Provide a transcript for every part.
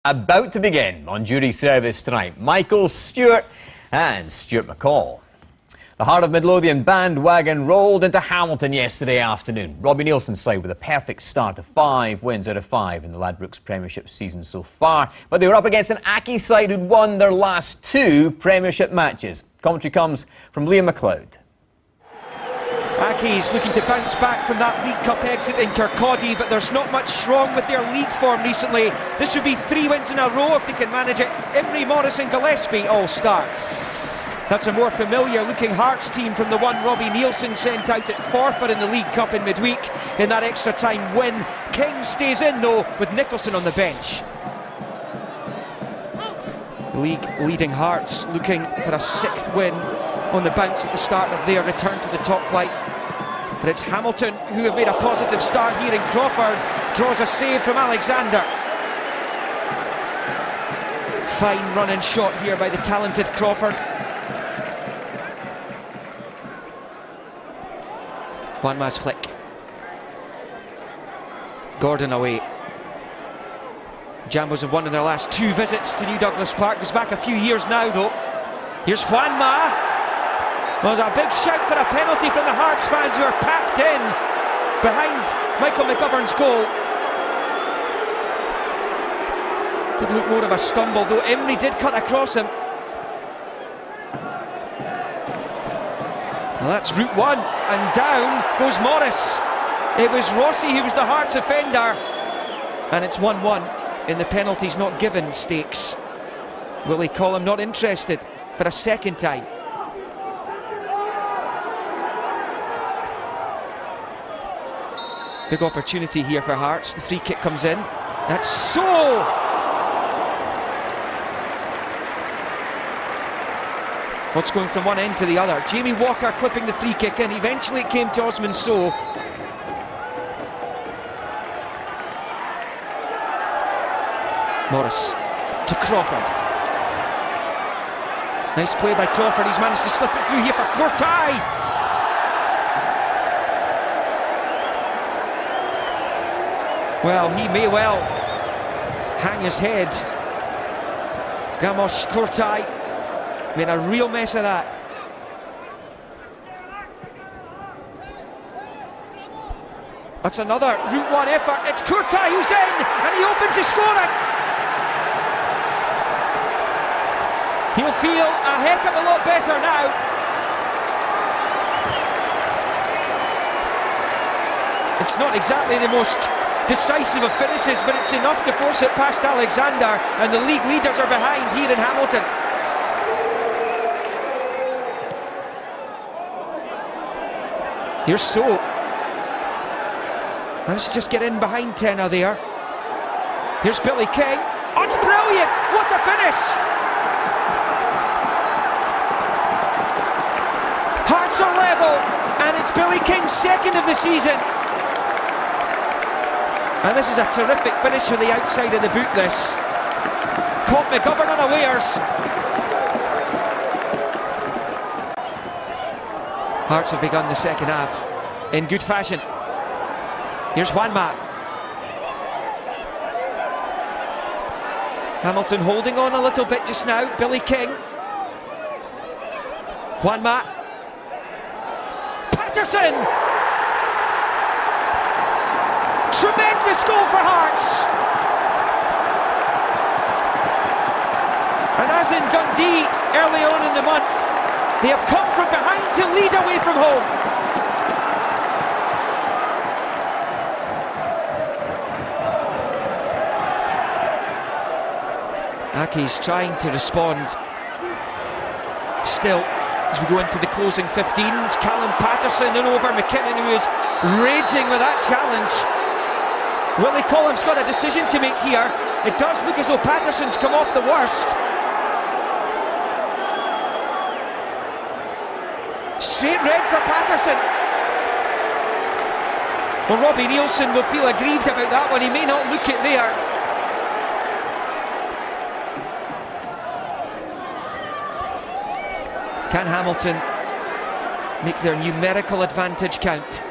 About to begin on duty service tonight, Michael Stewart and Stuart McCall. The Heart of Midlothian bandwagon rolled into Hamilton yesterday afternoon. Robbie Neilson's side with a perfect start to 5 wins out of 5 in the Ladbrokes Premiership season so far. But they were up against an Aki side who'd won their last 2 Premiership matches. Commentary comes from Liam McLeod. Aki's looking to bounce back from that League Cup exit in Kirkcaldy, but there's not much wrong with their league form recently. This would be 3 wins in a row if they can manage it. Imrie, Morris and Gillespie all start. That's a more familiar looking Hearts team from the one Robbie Neilson sent out at Forfar in the League Cup in midweek in that extra time win. King stays in though with Nicholson on the bench. League leading Hearts looking for a 6th win on the bounce at the start of their return to the top flight. But it's Hamilton who have made a positive start here, in Crawford draws a save from Alexander. Fine run and shot here by the talented Crawford. Juanma's flick. Gordon away. Jambos have won in their last 2 visits to New Douglas Park. Goes back a few years now though. Here's Juanma. There's a big shout for a penalty from the Hearts fans who are packed in behind Michael McGovern's goal. Did look more of a stumble though. Imrie did cut across him. Well, that's route 1, and down goes Morris. It was Rossi who was the Hearts offender, and it's 1-1 in the penalties not given stakes. Willie Collum not interested for a second time. Big opportunity here for Hearts. The free kick comes in. That's so. What's going from one end to the other? Jamie Walker clipping the free kick in. Eventually it came to Osman Sow. Morris to Crawford. Nice play by Crawford. He's managed to slip it through here for Courtai. Well, he may well hang his head. Gamos Courtai made a real mess of that. That's another route 1 effort. It's Courtai who's in, and he opens his scoring. He'll feel a heck of a lot better now. It's not exactly the most decisive of finishes, but it's enough to force it past Alexander, and the league leaders are behind here in Hamilton. Here's So. Managed to just get in behind Tenna there. Here's Billy King. Oh, it's brilliant! What a finish! Hearts are level, and it's Billy King's 2nd of the season. And this is a terrific finish from the outside of the boot, this. Caught McGovern unawares. Hearts have begun the second half in good fashion. Here's Juanma. Hamilton holding on a little bit just now. Billy King. Juanma. Patterson! Tremendous goal for Hearts. And as in Dundee early on in the month, they have come from behind to lead away from home. Aki's trying to respond. Still, as we go into the closing 15, it's Callum Patterson and over McKinnon, who is raging with that challenge. Willie Collum's got a decision to make here. It does look as though Patterson's come off the worst. Straight red for Patterson. Well, Robbie Neilson will feel aggrieved about that one. He may not look it there. Can Hamilton make their numerical advantage count?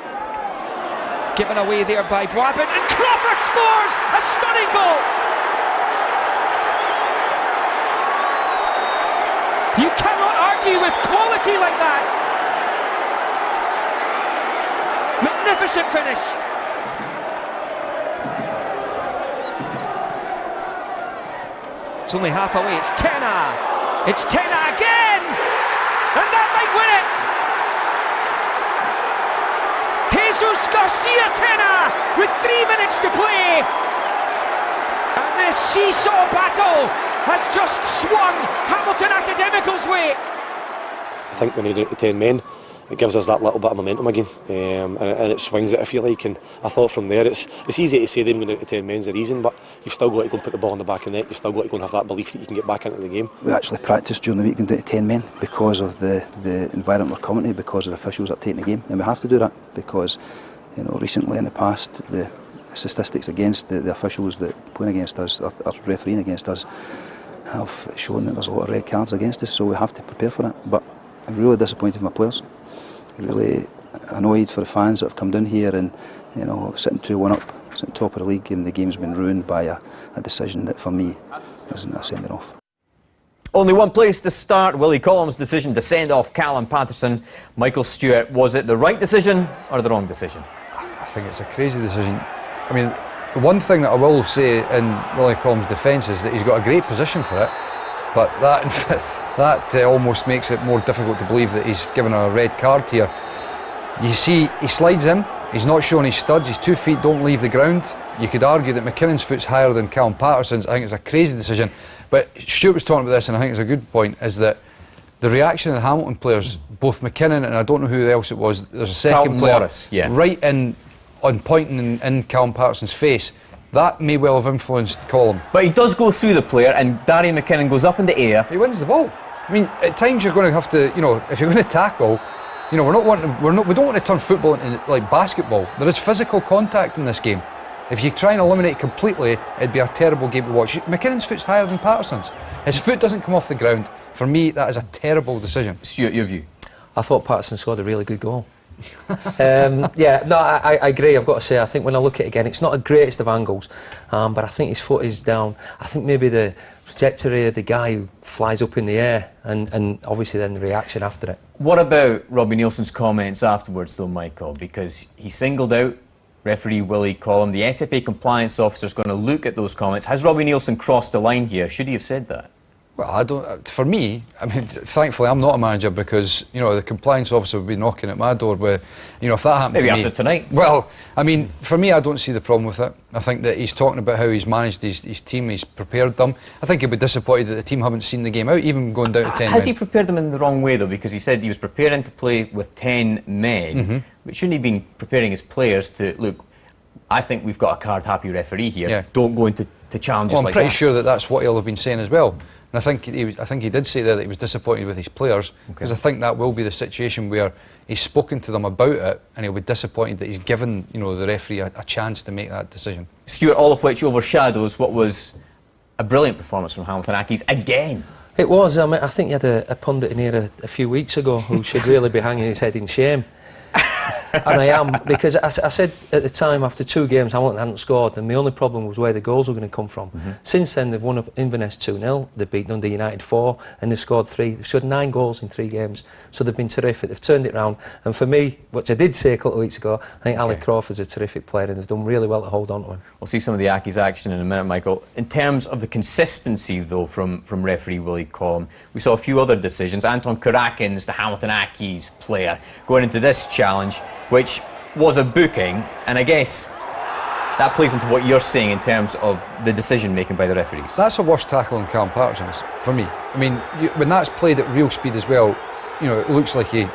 Given away there by Brabant, and Crawford scores! A stunning goal! You cannot argue with quality like that. Magnificent finish. It's only half away. It's Tena. It's Tena again, and that might win it. Jesus Garcia Tena with 3 minutes to play, and this seesaw battle has just swung Hamilton Academical's way. I think we need it to 10 men. It gives us that little bit of momentum again, and it swings it, if you like. And I thought from there, it's easy to say them going out to 10 men's the reason, but you've still got to go and put the ball in the back of the net. You've still got to go and have that belief that you can get back into the game. We actually practiced during the week going down to 10 men because of the environment we're coming to, because of the officials that are taking the game, and we have to do that because, you know, recently in the past the statistics against the officials that playing against us, or refereeing against us, have shown that there's a lot of red cards against us, so we have to prepare for that. But I'm really disappointed with my players. Really annoyed for the fans that have come down here and, you know, sitting 2-1 up, sitting top of the league, and the game's been ruined by a decision that for me isn't a sending off. Only one place to start. Willie Collum's decision to send off Callum Paterson. Michael Stewart, was it the right decision or the wrong decision? I think it's a crazy decision. I mean, the one thing that I will say in Willie Collum's defence is that he's got a great position for it, but that almost makes it more difficult to believe that he's given a red card here. You see, he slides in, he's not showing his studs, his 2 feet don't leave the ground. You could argue that McKinnon's foot's higher than Callum Paterson's. I think it's a crazy decision. But Stuart was talking about this, and I think it's a good point, is that the reaction of the Hamilton players, both McKinnon and I don't know who else it was, there's a second player Morris, yeah, right in on pointing in Callum Paterson's face. That may well have influenced Collum. But he does go through the player, and Darry McKinnon goes up in the air. He wins the ball. I mean, at times you're going to have to, you know, if you're going to tackle, you know, we don't want to turn football into like basketball. There is physical contact in this game. If you try and eliminate it completely, it'd be a terrible game to watch. McKinnon's foot's higher than Paterson's. His foot doesn't come off the ground. For me, that is a terrible decision. Stuart, your view? I thought Paterson scored a really good goal. Yeah, no, I agree. I've got to say, I think when I look at it again, it's not the greatest of angles, but I think his foot is down. I think maybe the trajectory of the guy who flies up in the air, and obviously then the reaction after it. What about Robbie Nielsen's comments afterwards, though, Michael? Because he singled out referee Willie Collum. The SFA compliance officer's going to look at those comments. Has Robbie Nielsen crossed the line here? Should he have said that? Well, I don't. For me, I mean, thankfully, I'm not a manager because, you know, the compliance officer would be knocking at my door with, you know, if that happened maybe to me. After tonight. Well, I mean, for me, I don't see the problem with it. I think that he's talking about how he's managed his team, he's prepared them. I think he'll be disappointed that the team haven't seen the game out, even going down to 10 Has men. he prepared them in the wrong way, though? Because he said he was preparing to play with 10 men, but shouldn't he have been preparing his players to, look, I think we've got a card-happy referee here. Yeah. Don't go into challenges like that. I'm pretty sure that that's what he'll have been saying as well. And I think he did say there that he was disappointed with his players, because I think that will be the situation where he's spoken to them about it, and he'll be disappointed that he's given, you know, the referee a chance to make that decision. Stuart, all of which overshadows what was a brilliant performance from Hamilton Accies again. It was. I mean, I think you had a pundit in here a few weeks ago who should really be hanging his head in shame. And I am, because I said at the time, after 2 games Hamilton hadn't scored, and my only problem was where the goals were going to come from. Since then they've won up Inverness 2-0, they've beaten Dundee United 4, and they've scored 3. They've scored 9 goals in 3 games, so they've been terrific. They've turned it round, and for me, which I did say a couple of weeks ago, I think Alec Crawford's a terrific player, and they've done really well to hold on to him. We'll see some of the Accies action in a minute, Michael. In terms of the consistency, though, from referee Willie Collum, we saw a few other decisions. Anton Karakin's the Hamilton Accies player going into this challenge, which was a booking, and I guess that plays into what you're saying in terms of the decision making by the referees. That's a worse tackle than Callum Paterson's for me. I mean, when that's played at real speed as well, you know, it looks like he's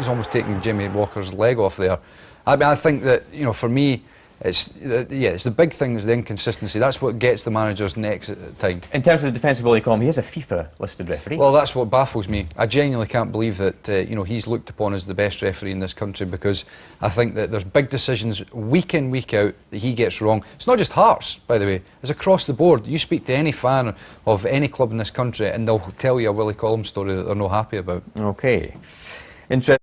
almost taking Jimmy Walker's leg off there. I mean, I think that, you know, for me, it's the big thing is the inconsistency. That's what gets the manager's necks at the time. In terms of the defence of Willie Collum, he is a FIFA-listed referee. Well, that's what baffles me. I genuinely can't believe that you know, he's looked upon as the best referee in this country, because I think that there's big decisions week in, week out that he gets wrong. It's not just Hearts, by the way. It's across the board. You speak to any fan of any club in this country and they'll tell you a Willie Collum story that they're not happy about. Okay. Interesting.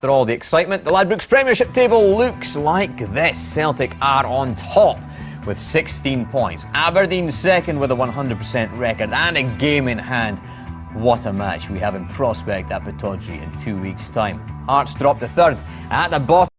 After all the excitement, the Ladbrokes Premiership table looks like this. Celtic are on top with 16 points. Aberdeen second with a 100% record and a game in hand. What a match we have in prospect at Pittodrie in 2 weeks' time. Hearts dropped to third at the bottom.